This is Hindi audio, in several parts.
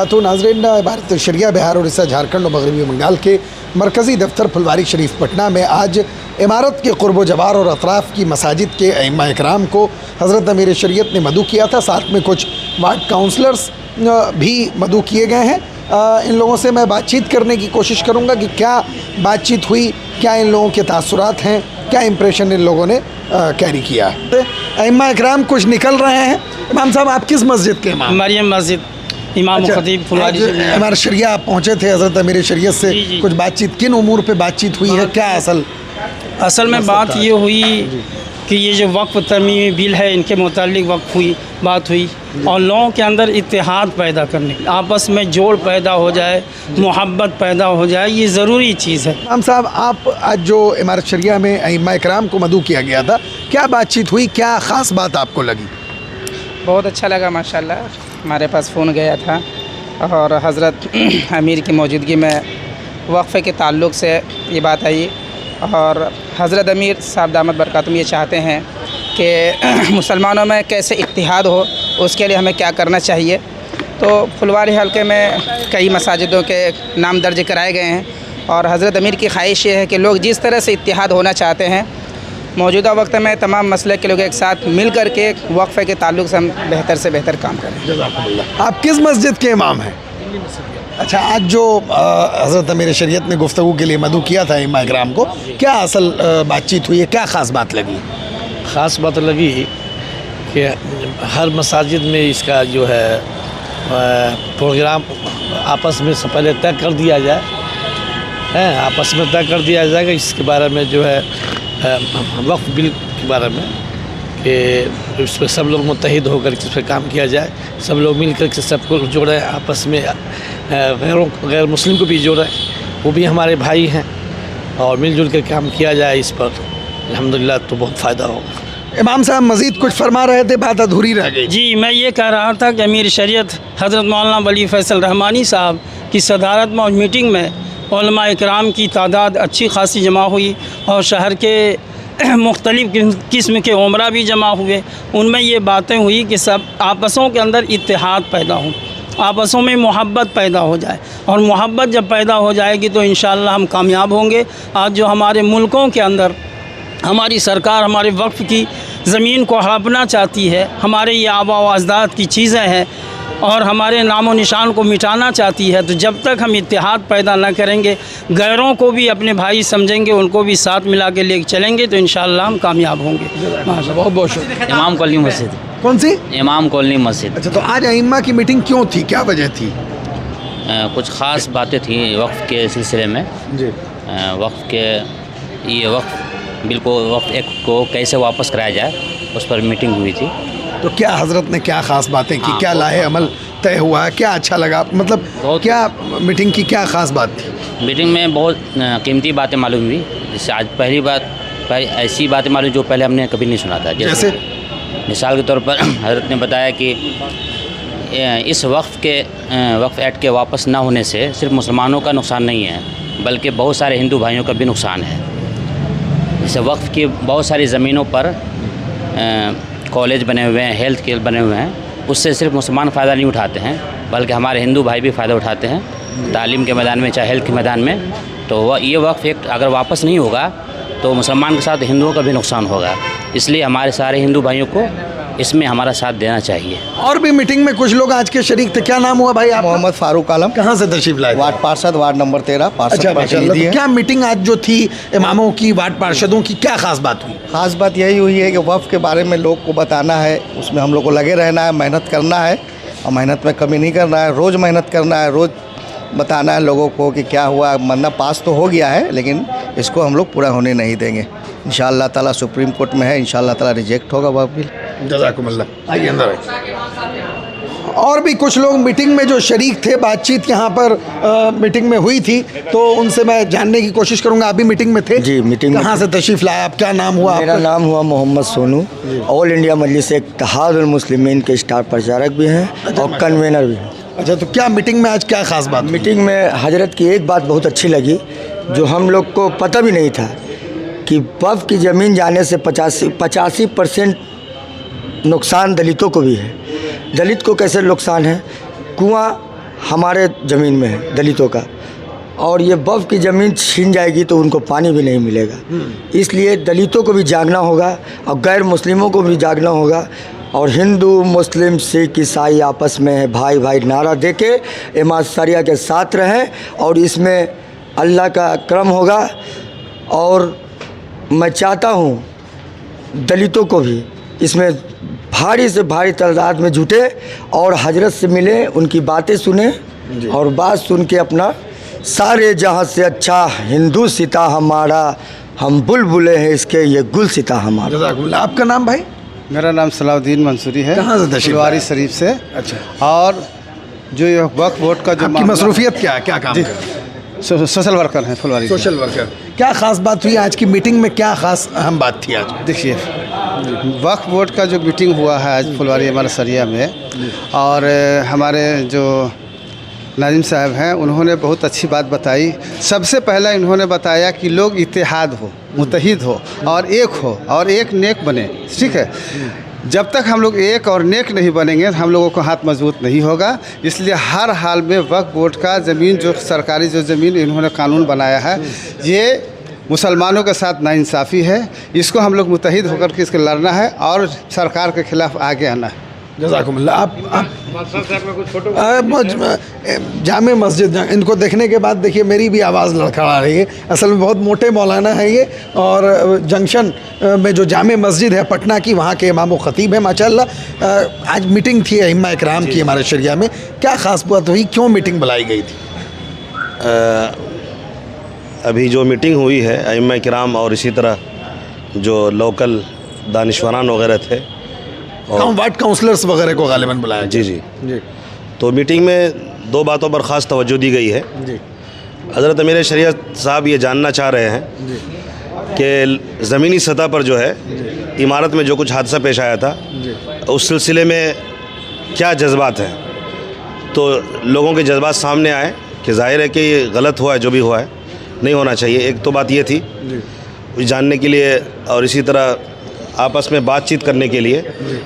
तो नाज़रीन, भारत शरिया बिहार, उड़ीसा, झारखंड और मगरबी बंगाल के मरकज़ी दफ्तर फुलवारी शरीफ पटना में आज इमारत के क़ुर्ब जवार और अतराफ़ की मसाजिद के अइम्मा इकराम को हज़रत अमीर शरीयत ने मदू किया था। साथ में कुछ वार्ड काउंसलर्स भी मदू किए गए हैं। इन लोगों से मैं बातचीत करने की कोशिश करूँगा कि क्या बातचीत हुई, क्या इन लोगों के तासुरात हैं, क्या इम्प्रेशन इन लोगों ने कैरी किया है। अइम्मा इकराम कुछ निकल रहे हैं। इमाम साहब, आप किस मस्जिद के इमाम? मरियम मस्जिद, इमाम खतीब फुलवारी। हमारे शरिया आप पहुँचे थे हज़रत अमीर शरीयत से, कुछ बातचीत, किन उमूर पे बातचीत हुई है, क्या असल में बात ये हुई कि ये जो वक्फ तरमीमी बिल है, इनके मुतालिक बात हुई और लोगों के अंदर इत्तेहाद पैदा करने, आपस में जोड़ पैदा हो जाए, मोहब्बत पैदा हो जाए, ये ज़रूरी चीज़ है। इमाम साहब, आप आज जो इमारत शरिया में अइम्मा इकराम को मदू किया गया था, क्या बातचीत हुई, क्या ख़ास बात आपको लगी? बहुत अच्छा लगा माशाल्लाह। हमारे पास फ़ोन गया था और हज़रत अमीर की मौजूदगी में वक्फ़े के ताल्लुक़ से ये बात आई और हज़रत अमीर साहब दामत बरकातुहूम ये चाहते हैं कि मुसलमानों में कैसे इत्तिहाद हो, उसके लिए हमें क्या करना चाहिए। तो फुलवारी हल्के में कई मसाजिदों के नाम दर्ज कराए गए हैं और हज़रत अमीर की ख्वाहिश ये है कि लोग जिस तरह से इत्तिहाद होना चाहते हैं, मौजूदा वक्त में तमाम मसले के लोग एक साथ मिल कर के वक्फ़े के ताल्लुक़ से हम बेहतर से बेहतर काम करें। आप किस मस्जिद के इमाम हैं? अच्छा, आज जो हज़रत अमीर शरीयत ने गुफ्तगू के लिए मदू किया था अइम्मा इकराम को, क्या असल बातचीत हुई है, क्या ख़ास बात लगी? ख़ास बात लगी कि हर मसाजिद में इसका जो है प्रोग्राम आपस में से पहले तय कर दिया जाए, आपस में तय कर दिया जाएगा इसके बारे में, जो है वक्फ बिल के बारे में, कि उस पर सब लोग मुत्तहिद होकर के उस पर काम किया जाए, सब लोग मिल कर के सबको जोड़ें, आपस में गैर मुस्लिम को भी जोड़ें, वो भी हमारे भाई हैं, और मिलजुल कर काम किया जाए इस पर, अल्हम्दुलिल्लाह तो बहुत फ़ायदा होगा। इमाम साहब मज़ीद कुछ फरमा रहे थे, बात अधूरी रह गई। जी, मैं ये कह रहा था कि अमीर शरीयत हज़रत मौलाना वली फैसल रहमानी साहब की सदारत में मीटिंग में उलमा इकराम की तादाद अच्छी खासी जमा हुई और शहर के मुख्तलिफ़ किस्म के उमरा भी जमा हुए। उनमें ये बातें हुई कि सब आपसों के अंदर इत्तेहाद पैदा हो, आपसों में मोहब्बत पैदा हो जाए, और मोहब्बत जब पैदा हो जाएगी तो इंशाअल्लाह हम कामयाब होंगे। आज जो हमारे मुल्कों के अंदर हमारी सरकार हमारे वक्फ की ज़मीन को हड़पना चाहती है, हमारे ये आबा व अजदाद की चीज़ें हैं और हमारे नामो निशान को मिटाना चाहती है, तो जब तक हम इत्तेहाद पैदा ना करेंगे, गैरों को भी अपने भाई समझेंगे, उनको भी साथ मिला के लेकर चलेंगे, तो इंशाअल्लाह हम कामयाब होंगे। बहुत बहुत शुक्रिया। इमाम कॉलोनी मस्जिद। कौन सी? इमाम कॉलोनी मस्जिद। अच्छा, तो आज अइम्मा की मीटिंग क्यों थी, क्या वजह थी? कुछ ख़ास बातें थी वक्फ़ के सिलसिले में जी। वक्फ़ के ये वक्फ़ बिल को, वक्फ़ एक्ट को कैसे वापस कराया जाए, उस पर मीटिंग हुई थी। तो क्या हज़रत ने क्या ख़ास बातें की, क्या लाहे अमल तय हुआ, क्या अच्छा लगा, मतलब क्या मीटिंग की क्या ख़ास बात थी? मीटिंग में बहुत कीमती बातें मालूम हुई, जैसे आज पहली ऐसी बातें मालूम जो पहले हमने कभी नहीं सुना था। जैसे मिसाल के तौर पर हज़रत ने बताया कि इस वक्फ़ एक्ट के वापस ना होने से सिर्फ मुसलमानों का नुकसान नहीं है, बल्कि बहुत सारे हिंदू भाइयों का भी नुकसान है। जैसे वक्फ़ की बहुत सारी ज़मीनों पर कॉलेज बने हुए हैं, हेल्थ केयर बने हुए हैं, उससे सिर्फ मुसलमान फ़ायदा नहीं उठाते हैं, बल्कि हमारे हिंदू भाई भी फ़ायदा उठाते हैं, तालीम के मैदान में चाहे हेल्थ के मैदान में। तो ये वक्फ़ एक्ट अगर वापस नहीं होगा तो मुसलमान के साथ हिंदुओं का भी नुकसान होगा, इसलिए हमारे सारे हिंदू भाइयों को इसमें हमारा साथ देना चाहिए। और भी मीटिंग में कुछ लोग आज के शरीक थे, क्या नाम हुआ भाई आप? मोहम्मद फारूक आलम। कहाँ से तशरीफ लाए? वार्ड पार्षद, वार्ड नंबर 13 पार्षद। तो क्या मीटिंग आज जो थी इमामों की, वार्ड पार्षदों की, क्या खास बात हुई? खास बात यही हुई है कि वक्फ के बारे में लोग को बताना है, उसमें हम लोग को लगे रहना है, मेहनत करना है और मेहनत में कमी नहीं करना है, रोज़ मेहनत करना है, रोज़ बताना है लोगों को कि क्या हुआ। मन्ना पास तो हो गया है, लेकिन इसको हम लोग पूरा होने नहीं देंगे। इंशाअल्लाह ताला सुप्रीम कोर्ट में है, इंशाअल्लाह ताला रिजेक्ट होगा वह बिल। जज़ाकुमुल्लाह। आइए अंदर आइए। और भी कुछ लोग मीटिंग में जो शरीक थे, बातचीत यहाँ पर मीटिंग में हुई थी, तो उनसे मैं जानने की कोशिश करूँगा। आप भी मीटिंग में थे? जी, मीटिंग कहाँ से तशरीफ़ लाया आप, क्या नाम हुआ? मेरा नाम हुआ मोहम्मद सोनू, ऑल इंडिया मजलिस इत्तेहादुल मुस्लिमीन के स्टार प्रचारक भी हैं और कन्वेनर भी हैं। अच्छा, तो क्या मीटिंग में आज क्या ख़ास बात? मीटिंग में हजरत की एक बात बहुत अच्छी लगी, जो हम लोग को पता भी नहीं था, कि वक्फ की ज़मीन जाने से 85% नुकसान दलितों को भी है। दलित को कैसे नुकसान है? कुआं हमारे ज़मीन में है दलितों का, और ये वक्फ की ज़मीन छीन जाएगी तो उनको पानी भी नहीं मिलेगा। इसलिए दलितों को भी जागना होगा और गैर मुस्लिमों को भी जागना होगा, और हिंदू मुस्लिम सिख ईसाई आपस में भाई भाई नारा देके इमाम शरिया के साथ रहें, और इसमें अल्लाह का करम होगा। और मैं चाहता हूँ दलितों को भी इसमें भारी से भारी तादाद में जुटे और हजरत से मिले, उनकी बातें सुने, और बात सुन के अपना सारे जहाँ से अच्छा हिंदू सीता हमारा, हम बुलबुले हैं इसके ये गुल सीता हमारा। जज़ाकुमुल्लाह। आपका नाम भाई? मेरा नाम सलाउद्दीन मंसूरी है। कहाँ से तशरीफ फुलवारी शरीफ से। अच्छा। और जो ये वक्फ बोर्ड का जो आपकी मसरूफियत क्या है, क्या काम करते हैं? सोशल वर्कर हैं फुलवारी। Social worker. क्या ख़ास बात हुई आज की मीटिंग में, क्या ख़ास अहम बात थी आज? देखिए, वक्फ बोर्ड का जो मीटिंग हुआ है आज फुलवारी हमारे सरिया में, और हमारे जो नाजिम साहब हैं उन्होंने बहुत अच्छी बात बताई। सबसे पहला इन्होंने बताया कि लोग इत्तेहाद हो, मुत्तहिद हो और एक नेक बने। ठीक है, जब तक हम लोग एक और नेक नहीं बनेंगे हम लोगों को हाथ मजबूत नहीं होगा। इसलिए हर हाल में वक्फ बोर्ड का ज़मीन, जो सरकारी जो ज़मीन इन्होंने कानून बनाया है, ये मुसलमानों के साथ नाइंसाफ़ी है। इसको हम लोग मुत्तहिद होकर के इसको लड़ना है और सरकार के ख़िलाफ़ आगे आना है। जज़ाकुमुल्लाह। आप जामे मस्जिद, इनको देखने के बाद देखिए मेरी भी आवाज़ लड़खड़ा रही है। असल में बहुत मोटे मौलाना हैं ये, और जंक्शन में जो जामे मस्जिद है पटना की, वहाँ के इमाम व ख़तीब है माशाअल्लाह। आज मीटिंग थी अइम्मा इकराम की हमारे शरिया में, क्या ख़ास बात हुई, क्यों मीटिंग बुलाई गई थी? अभी जो मीटिंग हुई है अइम्मा इकराम और इसी तरह जो लोकल दानिशवरान वगैरह थे, वार्ड काउंसलर्स वगैरह को गालिबन बुलाया। जी। तो मीटिंग में दो बातों पर ख़ास तवज्जो दी गई है। हज़रत अमीर शरीयत साहब ये जानना चाह रहे हैं कि ज़मीनी सतह पर जो है इमारत में जो कुछ हादसा पेश आया था, उस सिलसिले में क्या जज्बात हैं। तो लोगों के जज्बात सामने आए कि जाहिर है कि ये गलत हुआ है, जो भी हुआ है नहीं होना चाहिए। एक तो बात ये थी जानने के लिए, और इसी तरह आपस में बातचीत करने के लिए,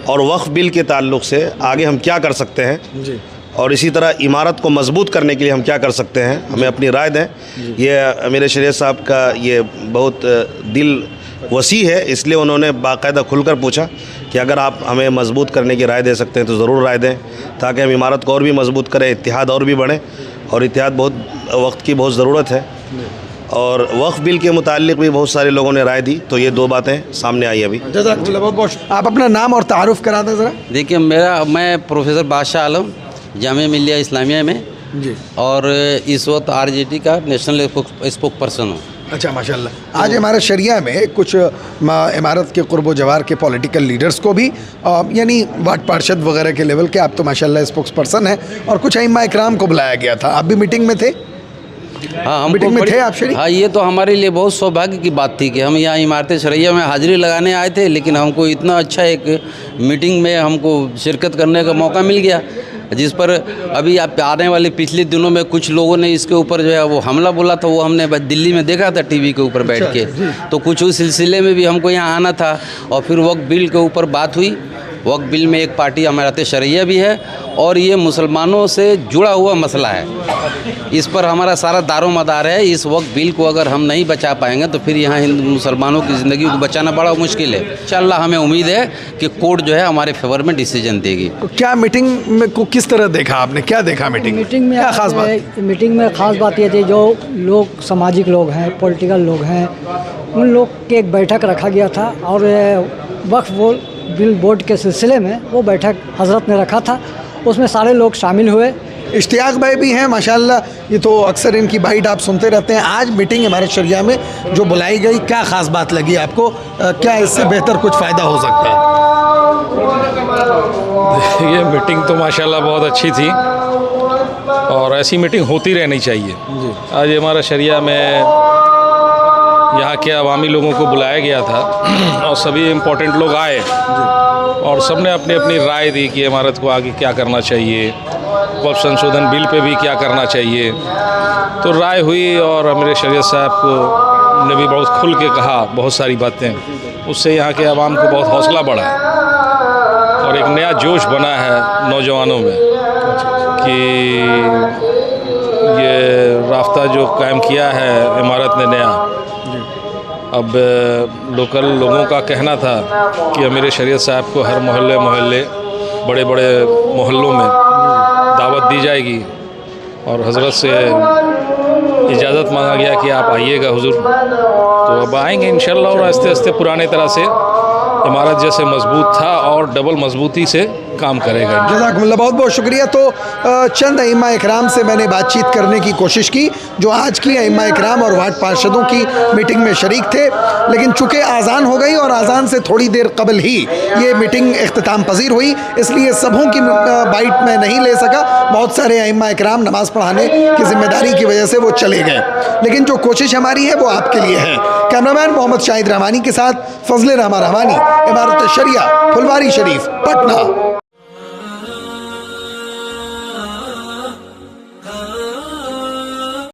और वक्फ बिल के ताल्लुक़ से आगे हम क्या कर सकते हैं, और इसी तरह इमारत को मजबूत करने के लिए हम क्या कर सकते हैं, हमें अपनी राय दें। ये अमीर शरीयत साहब का ये बहुत दिल वसी है, इसलिए उन्होंने बाकायदा खुलकर पूछा कि अगर आप हमें मजबूत करने की राय दे सकते हैं तो ज़रूर राय दें, ताकि हम इमारत को और भी मजबूत करें, इत्तेहाद और भी बढ़े। और इत्तेहाद बहुत वक्त की बहुत ज़रूरत है, और वक्फ बिल के मुताल्लिक़ भी बहुत सारे लोगों ने राय दी। तो ये दो बातें सामने आई अभी। बहुत। आप अपना नाम और तारुफ करा दें ज़रा। देखिए, मैं प्रोफेसर बादशाह आलम जामिया मिल्लिया इस्लामिया में जी, और इस वक्त आरजेडी का नेशनल स्पोक पर्सन हूँ। अच्छा माशाल्लाह। आज हमारे शरिया में कुछ इमारत के कुर्ब जवार के पॉलिटिकल लीडर्स को भी, यानी वार्ड पार्षद वगैरह के लेवल के, आप तो माशाल्लाह स्पोक्स पर्सन हैं, और कुछ अइम्मा इकराम को बुलाया गया था। आप भी मीटिंग में थे? हाँ, हम मीटिंग में थे आप शरीक? हाँ, ये तो हमारे लिए बहुत सौभाग्य की बात थी कि हम यहाँ इमारत शरिया में हाजिरी लगाने आए थे, लेकिन हमको इतना अच्छा एक मीटिंग में हमको शिरकत करने का मौका मिल गया, जिस पर अभी आप आने वाले पिछले दिनों में कुछ लोगों ने इसके ऊपर जो है वो हमला बोला था। वो हमने दिल्ली में देखा था टीवी के ऊपर बैठ के। तो कुछ उस सिलसिले में भी हमको यहाँ आना था, और फिर वक्फ बिल के ऊपर बात हुई। वक्फ बिल में एक पार्टी इमारत शरिया भी है, और ये मुसलमानों से जुड़ा हुआ मसला है। इस पर हमारा सारा दारो मदार है। इस वक्फ बिल को अगर हम नहीं बचा पाएंगे तो फिर यहाँ हिंदू मुसलमानों की ज़िंदगी को बचाना बड़ा मुश्किल है। इंशाअल्लाह हमें उम्मीद है कि कोर्ट जो है हमारे फेवर में डिसीजन देगी। तो क्या मीटिंग में को किस तरह देखा आपने, क्या देखा मीटिंग में क्या खास बात? मीटिंग में ख़ास बात ये थी, जो लोग सामाजिक लोग हैं, पॉलिटिकल लोग हैं, उन लोग की एक बैठक रखा गया था, और वक्फ बिल बोर्ड के सिलसिले में वो बैठक हज़रत ने रखा था। उसमें सारे लोग शामिल हुए। इश्तियाक भाई भी हैं माशाल्लाह, ये तो अक्सर इनकी बाइट आप सुनते रहते हैं। आज मीटिंग हमारे शरिया में जो बुलाई गई, क्या ख़ास बात लगी आपको? क्या इससे बेहतर कुछ फ़ायदा हो सकता है? ये मीटिंग तो माशाल्लाह बहुत अच्छी थी, और ऐसी मीटिंग होती रहनी चाहिए। आज हमारा शरिया में यहाँ के अवामी लोगों को बुलाया गया था, और सभी इम्पोर्टेंट लोग आए, और सब ने अपनी अपनी राय दी कि इमारत को आगे क्या करना चाहिए, वक्फ संशोधन बिल पे भी क्या करना चाहिए। तो राय हुई, और अमीर शरीयत साहब को ने भी बहुत खुल के कहा बहुत सारी बातें। उससे यहाँ के अवाम को बहुत हौसला बढ़ा, और एक नया जोश बना है नौजवानों में कि जो कायम किया है इमारत ने नया, अब लोकल लोगों का कहना था कि अमीर शरीयत साहब को हर मोहल्ले बड़े बड़े मोहल्लों में दावत दी जाएगी और हज़रत से इजाज़त मांगा गया कि आप आइएगा हुजूर। तो अब आएंगे इंशाल्लाह और आस्ते आस्ते पुराने तरह से इमारत जैसे मजबूत था और डबल मजबूती से काम करेगा। जज़ाकुमुल्लाह, बहुत बहुत शुक्रिया। तो चंद अइम्मा इकराम से मैंने बातचीत करने की कोशिश की जो आज की अइम्मा इकराम और वार्ड पार्षदों की मीटिंग में शरीक थे, लेकिन चूँकि आज़ान हो गई और आज़ान से थोड़ी देर कबल ही ये मीटिंग इख्तिताम पजीर हुई, इसलिए सबों की बाइट में नहीं ले सका। बहुत सारे अइम्मा इकराम नमाज पढ़ाने की जिम्मेदारी की वजह से वो चले गए, लेकिन जो कोशिश हमारी है वो आपके लिए है। कैमरामैन मोहम्मद शाहिद रहमानी के साथ फजले रहमान रहमानी, इमारत शरिया, फुलवारी शरीफ, पटना।